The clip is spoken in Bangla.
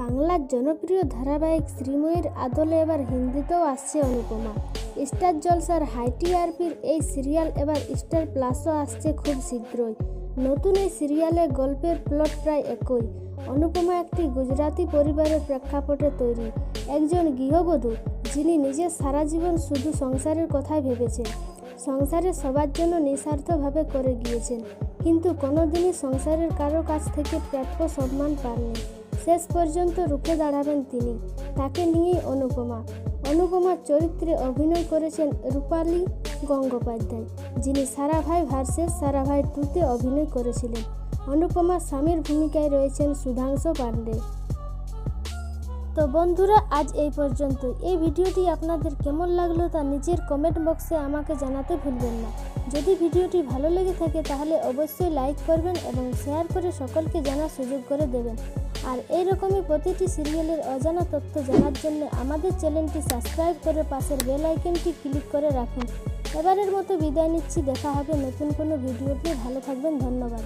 বাংলার জনপ্রিয় ধারাবাহিক শ্রীময়ীর আদলে এবার হিন্দিতেও আসছে অনুপমা। স্টার জলসার হাই টিআরপির এই সিরিয়াল এবার স্টার প্লাসও আসছে খুব শীঘ্রই। নতুন এই সিরিয়ালে গল্পের প্লট প্রায় একই। অনুপমা একটি গুজরাতি পরিবারের প্রেক্ষাপটে তৈরি একজন গৃহবধূ, যিনি নিজের সারা জীবন শুধু সংসারের কথাই ভেবেছেন। সংসারে সবার জন্য নিঃস্বার্থভাবে করে গিয়েছেন, কিন্তু কোনোদিনই সংসারের কারো কাছ থেকে প্রাপ্য সম্মান পাননি। শেষ পর্যন্ত রুখে দাঁড়াবেন তিনি। তাকে নিয়েই অনুপমার চরিত্রে অভিনয় করেছেন রূপালী গঙ্গোপাধ্যায়, যিনি সারাভাই ভার্সেস সারাভাই 2-তে অভিনয় করেছিলেন। অনুপমার স্বামীর ভূমিকায় রয়েছেন সুধাংশু পাণ্ডে। তো বন্ধুরা, আজ এই পর্যন্তই। এই ভিডিওটি আপনাদের কেমন লাগলো তা নিচের কমেন্ট বক্সে আমাকে জানাতে ভুলবেন না। যদি ভিডিওটি ভালো লেগে থাকে তাহলে অবশ্যই লাইক করবেন এবং শেয়ার করে সকলকে জানার সুযোগ করে দেবেন। আর এইরকমই প্রতিটি সিরিয়ালের অজানা তথ্য জানার জন্য আমাদের চ্যানেলটি সাবস্ক্রাইব করে পাশের বেল আইকনটি ক্লিক করে রাখুন। এবারের মতো বিদায় নিচ্ছি, দেখা হবে নতুন কোনো ভিডিওতে। ভালো থাকবেন, ধন্যবাদ।